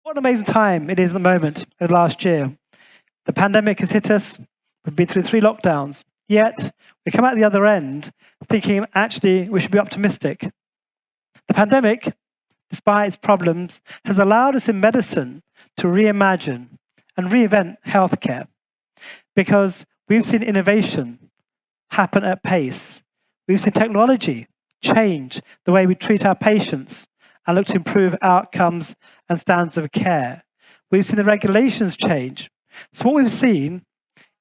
What an amazing time it is at the moment, the last year. The pandemic has hit us. We've been through 3 lockdowns. Yet, we come out the other end thinking, actually, we should be optimistic. The pandemic, despite its problems, has allowed us in medicine to reimagine and reinvent healthcare, because we've seen innovation happen at pace. We've seen technology change the way we treat our patients and look to improve outcomes and standards of care. We've seen the regulations change. So what we've seen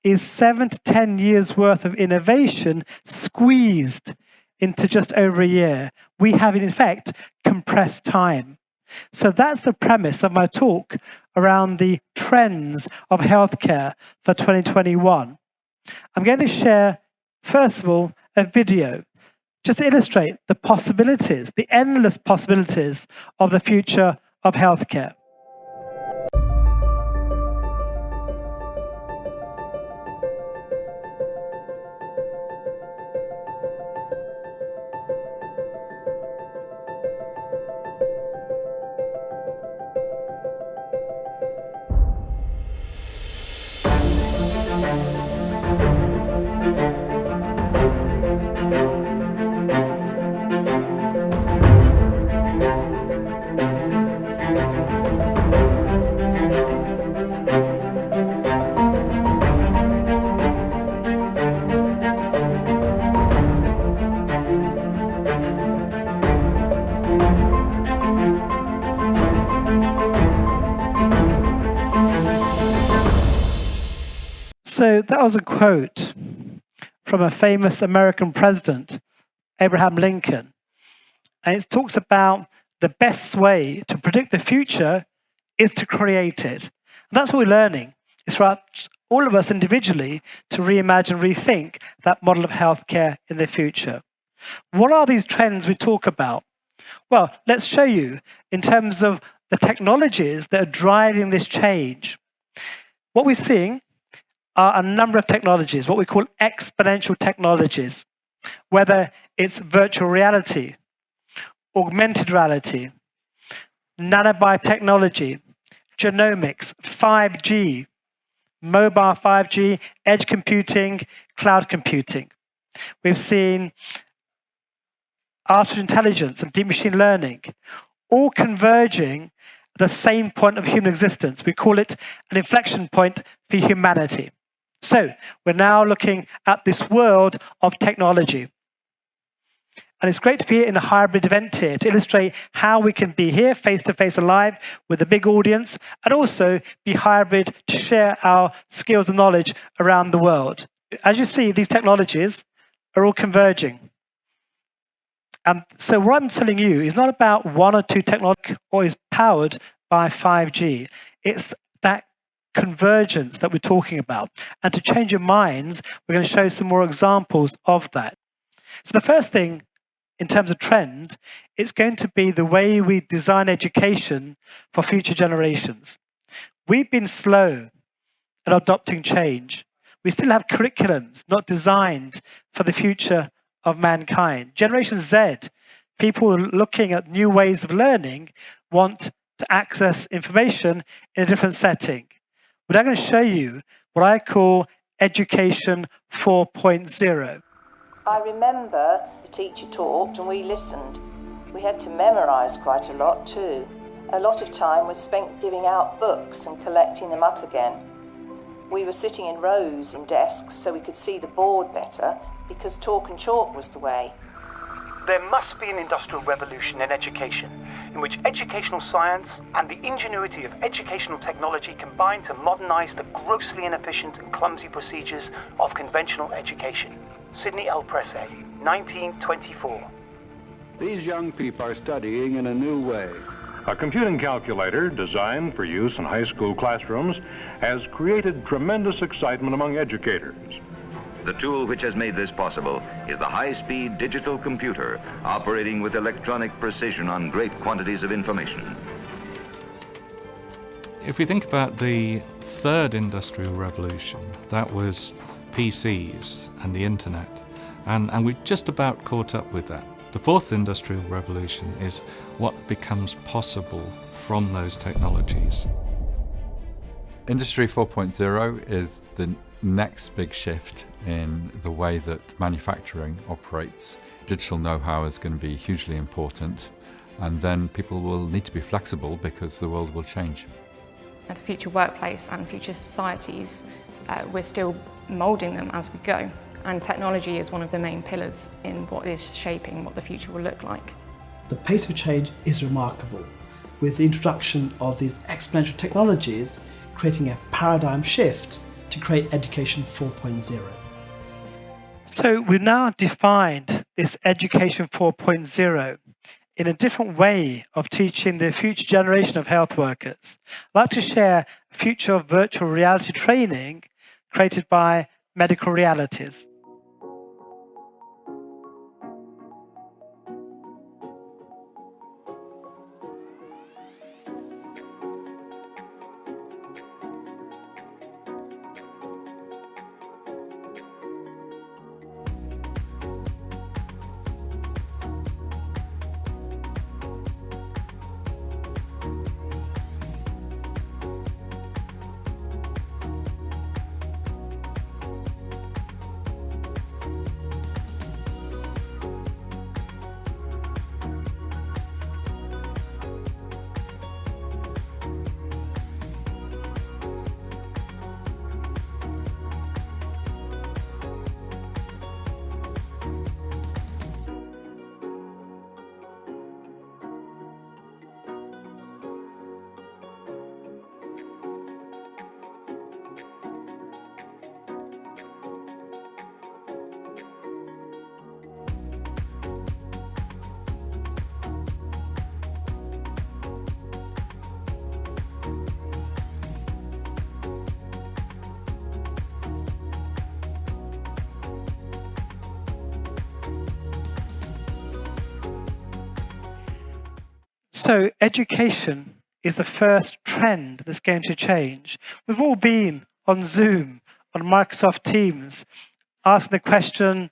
is 7 to 10 years worth of innovation squeezed into just over a year. We have, in effect, compressed time. So that's the premise of my talk around the trends of healthcare for 2021. I'm going to share, first of all, a video just to illustrate the possibilities, the endless possibilities of the future of healthcare. So that was a quote from a famous American president, Abraham Lincoln. And it talks about the best way to predict the future is to create it. And that's what we're learning. It's for all of us individually to reimagine, rethink that model of healthcare in the future. What are these trends we talk about? Well, let's show you in terms of the technologies that are driving this change. What we're seeing are a number of technologies, what we call exponential technologies, whether it's virtual reality, augmented reality, nanobiotechnology, genomics, 5G, mobile 5G, edge computing, cloud computing. We've seen artificial intelligence and deep machine learning, all converging at the same point of human existence. We call it an inflection point for humanity. So we're now looking at this world of technology. And it's great to be in a hybrid event here to illustrate how we can be here face-to-face alive with a big audience, and also be hybrid to share our skills and knowledge around the world. As you see, these technologies are all converging. And so what I'm telling you is not about 1 or 2 technologies or is powered by 5G. It's that convergence that we're talking about. And to change your minds, we're going to show some more examples of that. So the first thing, in terms of trend, it's going to be the way we design education for future generations. We've been slow at adopting change. We still have curriculums not designed for the future of mankind. Generation Z, people looking at new ways of learning, want to access information in a different setting. But I'm going to show you what I call Education 4.0. I remember the teacher talked and we listened. We had to memorize quite a lot too. A lot of time was spent giving out books and collecting them up again. We were sitting in rows in desks so we could see the board better, because talk and chalk was the way. There must be an industrial revolution in education, in which educational science and the ingenuity of educational technology combine to modernize the grossly inefficient and clumsy procedures of conventional education. Sidney L. Pressey, 1924. These young people are studying in a new way. A computing calculator designed for use in high school classrooms has created tremendous excitement among educators. The tool which has made this possible is the high-speed digital computer operating with electronic precision on great quantities of information. If we think about the third industrial revolution, that was PCs and the internet, and we just about caught up with that. The fourth industrial revolution is what becomes possible from those technologies. Industry 4.0 is the next big shift in the way that manufacturing operates. Digital know-how is going to be hugely important, and then people will need to be flexible because the world will change. The future workplace and future societies, we're still moulding them as we go, and technology is one of the main pillars in what is shaping what the future will look like. The pace of change is remarkable, with the introduction of these exponential technologies creating a paradigm shift to create Education 4.0. So we've now defined this Education 4.0 in a different way of teaching the future generation of health workers. I'd like to share a future of virtual reality training created by Medical Realities. So education is the first trend that's going to change. We've all been on Zoom, on Microsoft Teams, asking the question,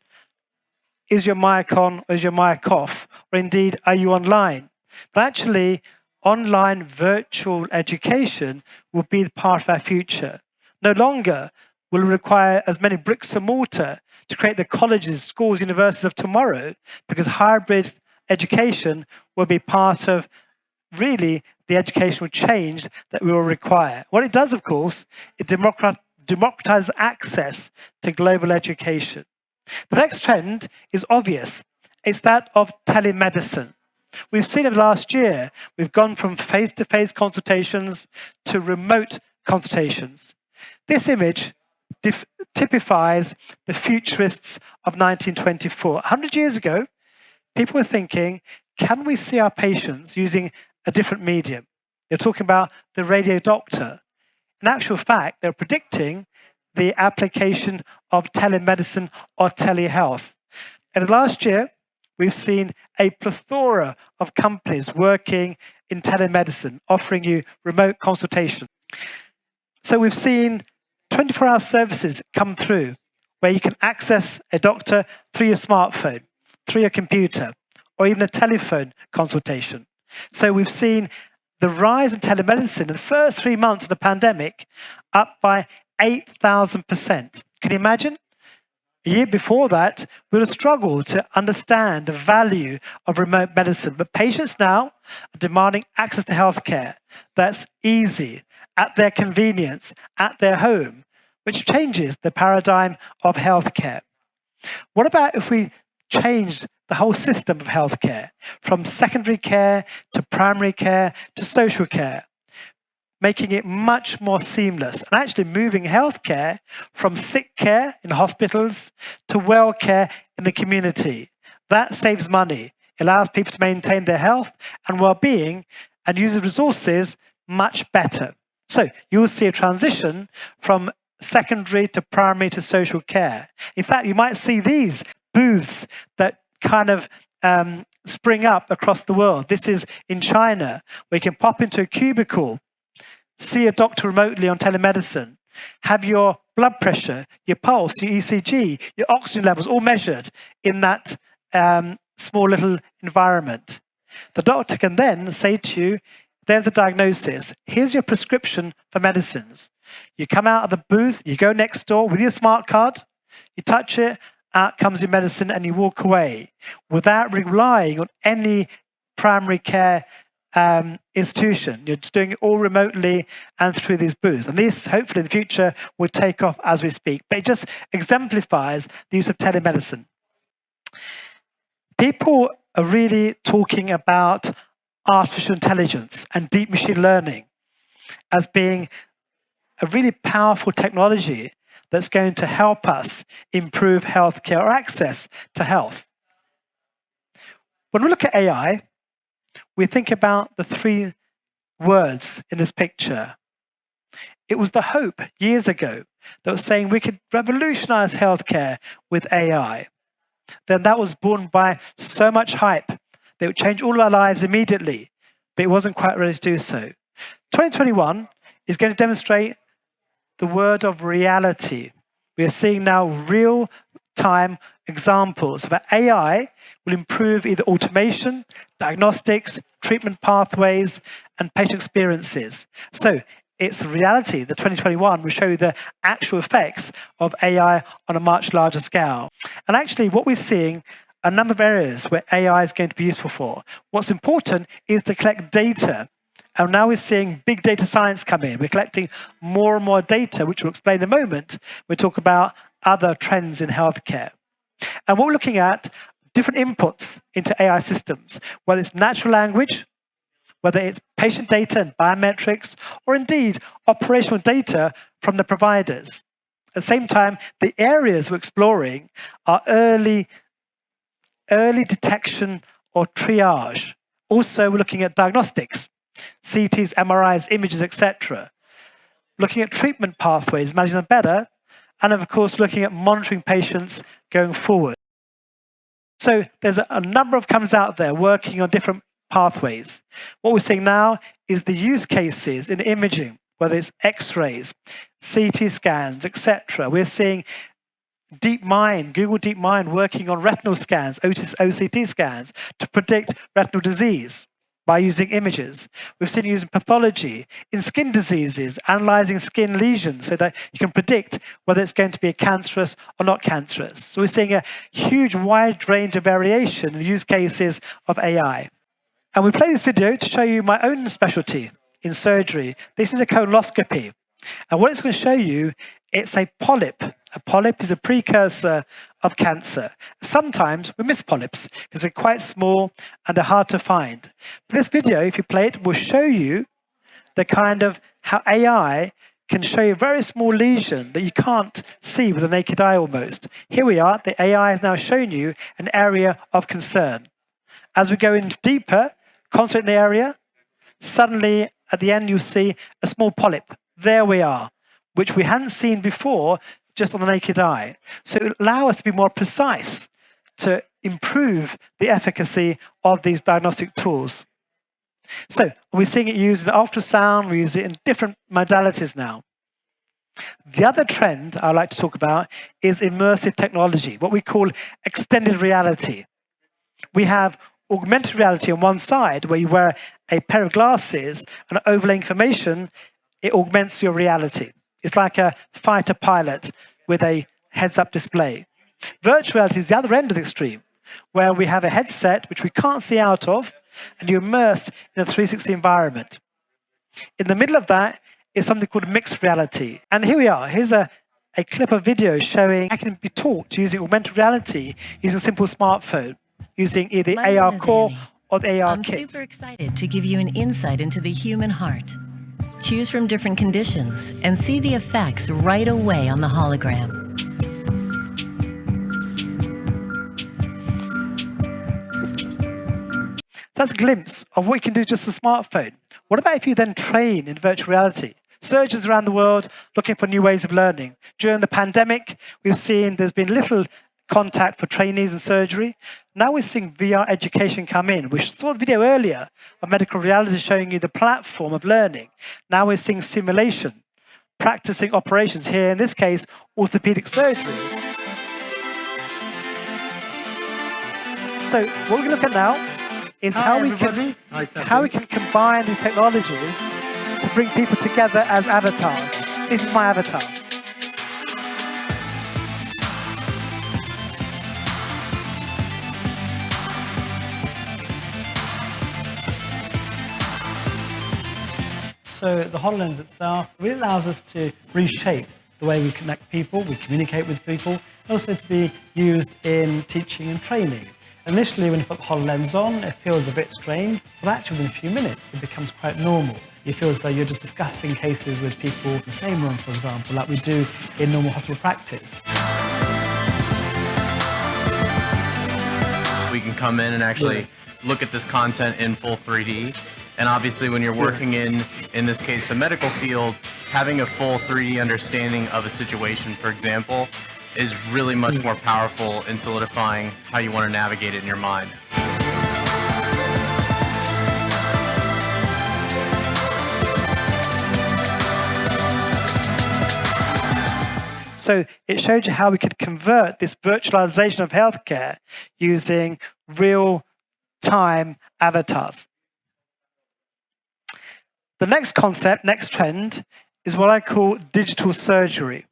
is your mic on or is your mic off? Or indeed, are you online? But actually, online virtual education will be part of our future. No longer will it require as many bricks and mortar to create the colleges, schools, universities of tomorrow, because hybrid education will be part of really the educational change that we will require. What it does, of course, it democratizes access to global education. The next trend is obvious. It's that of telemedicine. We've seen it last year. We've gone from face-to-face consultations to remote consultations. This image typifies the futurists of 1924. 100 years ago, people were thinking, can we see our patients using a different medium? They're talking about the radio doctor. In actual fact, they're predicting the application of telemedicine or telehealth. And last year, we've seen a plethora of companies working in telemedicine, offering you remote consultation. So we've seen 24-hour services come through where you can access a doctor through your smartphone, through your computer, or even a telephone consultation. So we've seen the rise in telemedicine in the first 3 months of the pandemic up by 8,000%. Can you imagine? A year before that, we would have struggled to understand the value of remote medicine. But patients now are demanding access to healthcare that's easy, at their convenience, at their home, which changes the paradigm of healthcare. What about if we change the whole system of healthcare, from secondary care to primary care to social care, making it much more seamless and actually moving healthcare from sick care in hospitals to well care in the community. That saves money, allows people to maintain their health and well-being and uses resources much better. So you'll see a transition from secondary to primary to social care. In fact, you might see these booths that kind of spring up across the world. This is in China, where you can pop into a cubicle, see a doctor remotely on telemedicine, have your blood pressure, your pulse, your ECG, your oxygen levels all measured in that small little environment. The doctor can then say to you, there's a diagnosis. Here's your prescription for medicines. You come out of the booth, you go next door with your smart card, you touch it, out comes your medicine, and you walk away without relying on any primary care institution. You're just doing it all remotely and through these booths. And this, hopefully, in the future will take off as we speak. But it just exemplifies the use of telemedicine. People are really talking about artificial intelligence and deep machine learning as being a really powerful technology that's going to help us improve healthcare or access to health. When we look at AI, we think about the three words in this picture. It was the hope years ago that was saying we could revolutionize healthcare with AI. Then that was born by so much hype that it would change all of our lives immediately, but it wasn't quite ready to do so. 2021 is going to demonstrate the word of reality. We are seeing now real-time examples of how AI will improve either automation, diagnostics, treatment pathways, and patient experiences. So it's reality that 2021 will show you the actual effects of AI on a much larger scale. And actually, what we're seeing, a number of areas where AI is going to be useful for. What's important is to collect data. And now we're seeing big data science come in. We're collecting more and more data, which we'll explain in a moment. We'll talk about other trends in healthcare. And what we're looking at, different inputs into AI systems, whether it's natural language, whether it's patient data and biometrics, or indeed operational data from the providers. At the same time, the areas we're exploring are early detection or triage. Also, we're looking at diagnostics, CTs, MRIs, images, etc. Looking at treatment pathways, managing them better, and of course, looking at monitoring patients going forward. So there's a number of companies out there working on different pathways. What we're seeing now is the use cases in imaging, whether it's X-rays, CT scans, etc. We're seeing DeepMind, Google DeepMind working on retinal scans, OCT scans, to predict retinal disease by using images. We've seen it using pathology in skin diseases, analyzing skin lesions so that you can predict whether it's going to be cancerous or not cancerous. So we're seeing a huge wide range of variation in the use cases of AI. And we play this video to show you my own specialty in surgery. This is a colonoscopy. And what it's going to show you, it's a polyp. A polyp is a precursor of cancer. Sometimes we miss polyps because they're quite small and they're hard to find. But this video, if you play it, will show you the kind of how AI can show you a very small lesion that you can't see with the naked eye almost. Here we are. The AI has now shown you an area of concern. As we go in deeper, concentrate in the area, suddenly at the end you'll see a small polyp. There we are, which we hadn't seen before just on the naked eye. So it will allow us to be more precise to improve the efficacy of these diagnostic tools. So we're seeing it used in ultrasound, we use it in different modalities now. The other trend I'd like to talk about is immersive technology, what we call extended reality. We have augmented reality on one side, where you wear a pair of glasses and overlay information, it augments your reality. It's like a fighter pilot with a heads-up display. Virtual reality is the other end of the extreme, where we have a headset which we can't see out of, and you're immersed in a 360 environment. In the middle of that is something called mixed reality. And here we are. Here's a clip of video showing how can be taught using augmented reality using a simple smartphone, using either AR Core or the AR Kit. I'm super excited to give you an insight into the human heart. Choose from different conditions and see the effects right away on the hologram. That's a glimpse of what you can do with just a smartphone. What about if you then train in virtual reality? Surgeons around the world looking for new ways of learning. During the pandemic, we've seen there's been little contact for trainees in surgery. Now we're seeing VR education come in. We saw the video earlier of medical reality showing you the platform of learning. Now we're seeing simulation, practicing operations here, in this case, orthopedic surgery. So what we're going to look at now is how we can combine these technologies to bring people together as avatars. This is my avatar. So the HoloLens itself really allows us to reshape the way we connect people, we communicate with people, and also to be used in teaching and training. Initially, when you put the HoloLens on, it feels a bit strange, but actually within a few minutes, it becomes quite normal. You feel as though you're just discussing cases with people in the same room, for example, like we do in normal hospital practice. We can come in and actually look at this content in full 3D. And obviously when you're working in this case, the medical field, having a full 3D understanding of a situation, for example, is really much more powerful in solidifying how you want to navigate it in your mind. So it showed you how we could convert this virtualization of healthcare using real-time avatars. The next concept, next trend, is what I call digital surgery.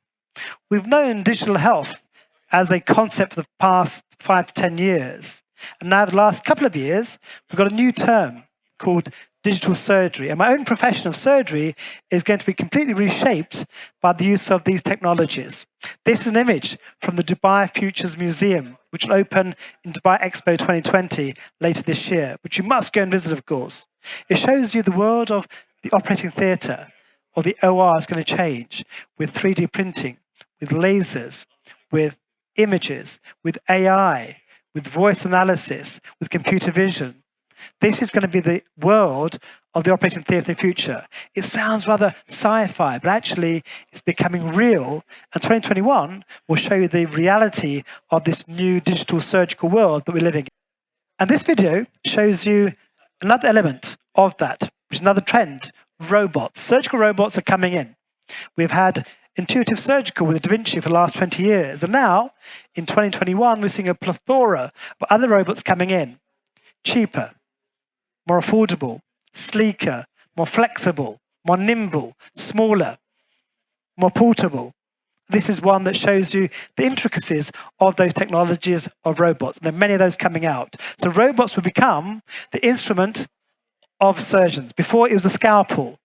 We've known digital health as a concept for the past 5 to 10 years. And now the last couple of years, we've got a new term called digital surgery. And my own profession of surgery is going to be completely reshaped by the use of these technologies. This is an image from the Dubai Futures Museum, which will open in Dubai Expo 2020 later this year, which you must go and visit, of course. It shows you the world of the operating theatre, or the OR, is going to change with 3D printing, with lasers, with images, with AI, with voice analysis, with computer vision. This is going to be the world of the operating theatre in the future. It sounds rather sci-fi, but actually it's becoming real. And 2021 will show you the reality of this new digital surgical world that we're living in. And this video shows you another element of that, which is another trend: robots. Surgical robots are coming in. We've had intuitive surgical with Da Vinci for the last 20 years. And now, in 2021, we're seeing a plethora of other robots coming in. Cheaper, more affordable, sleeker, more flexible, more nimble, smaller, more portable. This is one that shows you the intricacies of those technologies of robots. And there are many of those coming out. So robots will become the instrument of surgeons. Before it was a scalpel,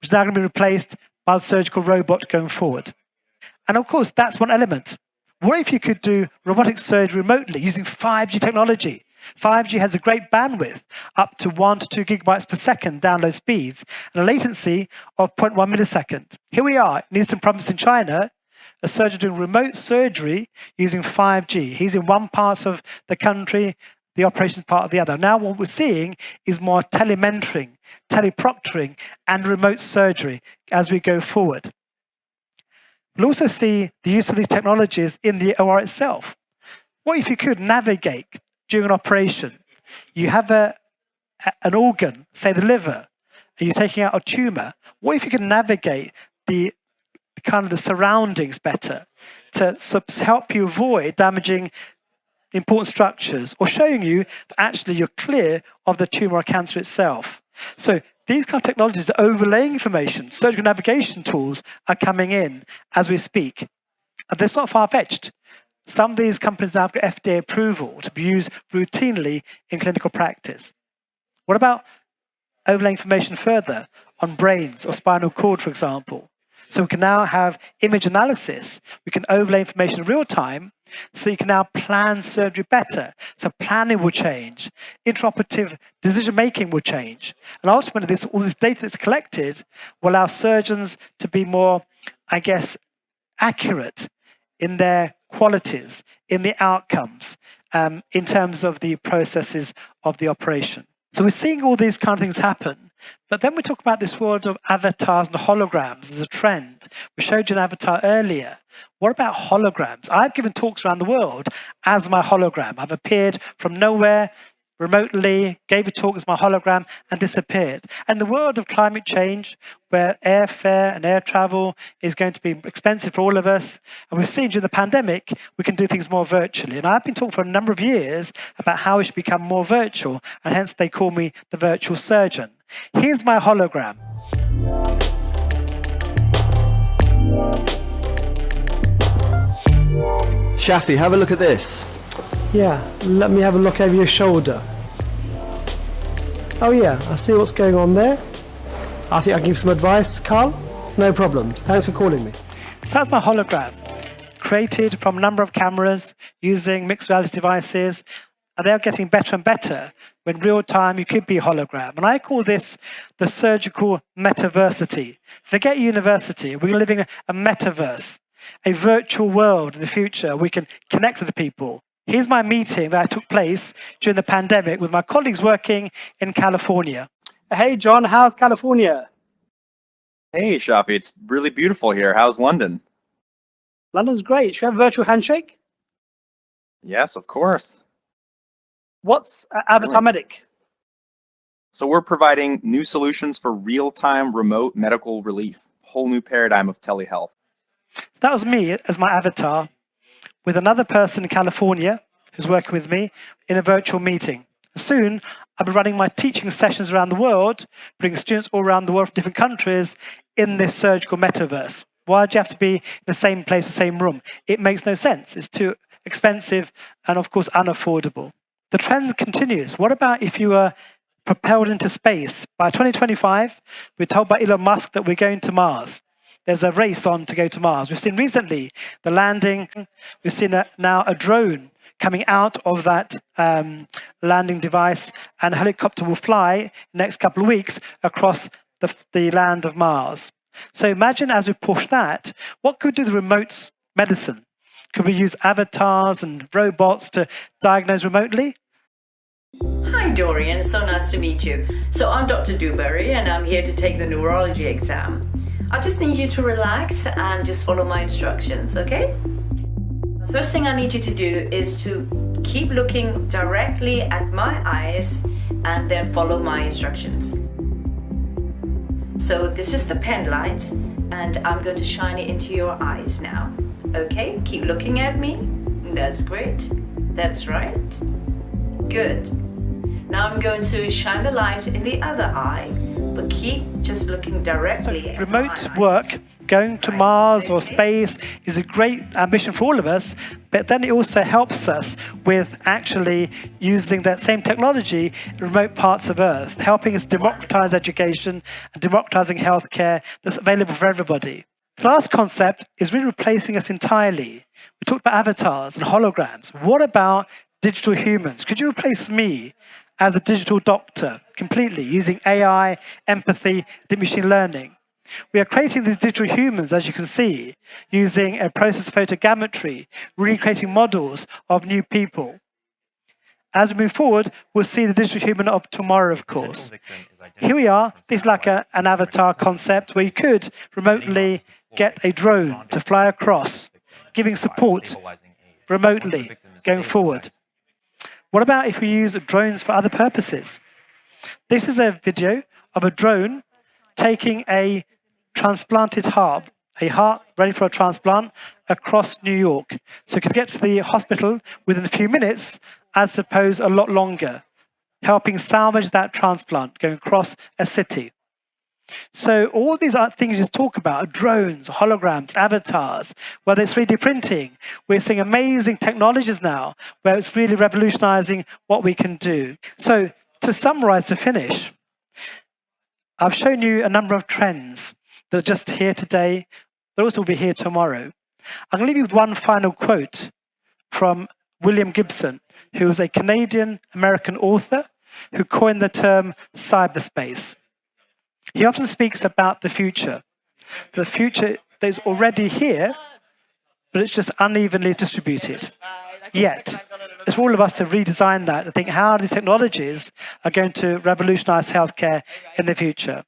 which is now going to be replaced by the surgical robot going forward. And of course, that's one element. What if you could do robotic surgery remotely using 5G technology? 5G has a great bandwidth, up to 1 to 2 gigabytes per second download speeds, and a latency of 0.1 millisecond. Here we are in Eastern Province in China, a surgeon doing remote surgery using 5G. He's in one part of the country, the operations part of the other. Now what we're seeing is more telementoring, teleproctoring, and remote surgery as we go forward. We'll also see the use of these technologies in the OR itself. What if you could navigate during an operation? You have an organ, say the liver, and you're taking out a tumor. What if you can navigate the kind of the surroundings better to help you avoid damaging important structures, or showing you that actually you're clear of the tumor or cancer itself? So these kind of technologies are overlaying information. Surgical navigation tools are coming in as we speak. And that's not far-fetched. Some of these companies now have got FDA approval to be used routinely in clinical practice. What about overlaying information further on brains or spinal cord, for example? So we can now have image analysis. We can overlay information in real time, so you can now plan surgery better. So planning will change. Intraoperative decision-making will change. And ultimately, all this data that's collected will allow surgeons to be more, I guess, accurate in their qualities, in the outcomes, in terms of the processes of the operation. So we're seeing all these kind of things happen. But then we talk about this world of avatars and holograms as a trend. We showed you an avatar earlier. What about holograms? I've given talks around the world as my hologram. I've appeared from nowhere, remotely, gave a talk as my hologram, and disappeared. And the world of climate change, where airfare and air travel is going to be expensive for all of us, and we've seen during the pandemic, we can do things more virtually. And I've been talking for a number of years about how we should become more virtual, and hence they call me the virtual surgeon. Here's my hologram. Shafi, have a look at this. Yeah, let me have a look over your shoulder. Oh yeah, I see what's going on there. I think I can give some advice, Carl. No problems. Thanks for calling me. So that's my hologram, created from a number of cameras using mixed reality devices. And they're getting better and better. When real time, you could be a hologram. And I call this the surgical metaversity. Forget university. We're living a metaverse, a virtual world in the future. We can connect with people. Here's my meeting that took place during the pandemic with my colleagues working in California. Hey, John, how's California? Hey, Shafi, it's really beautiful here. How's London? London's great. Should we have a virtual handshake? Yes, of course. What's Avatar Medic? So we're providing new solutions for real-time remote medical relief. Whole new paradigm of telehealth. So that was me as my avatar with another person in California who's working with me in a virtual meeting. Soon, I'll be running my teaching sessions around the world, bringing students all around the world from different countries in this surgical metaverse. Why do you have to be in the same place, the same room? It makes no sense. It's too expensive and, of course, unaffordable. The trend continues. What about if you were propelled into space? By 2025, we're told by Elon Musk that we're going to Mars. There's a race on to go to Mars. We've seen recently the landing. We've seen now a drone coming out of that landing device, and a helicopter will fly in the next couple of weeks across the land of Mars. So imagine as we push that, what could we do with remote medicine? Could we use avatars and robots to diagnose remotely? Hi Dorian, so nice to meet you. So I'm Dr. Dewberry and I'm here to take the neurology exam. I just need you to relax and just follow my instructions, okay? The first thing I need you to do is to keep looking directly at my eyes and then follow my instructions. So this is the pen light and I'm going to shine it into your eyes now. Okay, keep looking at me. That's great. That's right. Good. Now I'm going to shine the light in the other eye, but keep just looking directly at my eyes. Remote work, going to Mars or space is a great ambition for all of us, but then it also helps us with actually using that same technology in remote parts of Earth, helping us democratize education and democratizing healthcare that's available for everybody. The last concept is really replacing us entirely. We talked about avatars and holograms. What about digital humans? Could you replace me as a digital doctor completely using AI, empathy, deep machine learning? We are creating these digital humans, as you can see, using a process of photogrammetry, recreating models of new people. As we move forward, we'll see the digital human of tomorrow, of course. Here we are. This is like an avatar concept where you could remotely get a drone to fly across, giving support remotely going forward. What about if we use drones for other purposes? This is a video of a drone taking a transplanted heart, a heart ready for a transplant, across New York. So it could get to the hospital within a few minutes, as opposed a lot longer, helping salvage that transplant going across a city. So all these are things you talk about, drones, holograms, avatars, whether it's 3D printing. We're seeing amazing technologies now where it's really revolutionizing what we can do. So to summarize, to finish, I've shown you a number of trends that are just here today, that also will be here tomorrow. I'm going to leave you with one final quote from William Gibson, who was a Canadian-American author who coined the term cyberspace. He often speaks about the future that is already here, but it's just unevenly distributed. Yet, it's for all of us to redesign that and think how these technologies are going to revolutionize healthcare in the future.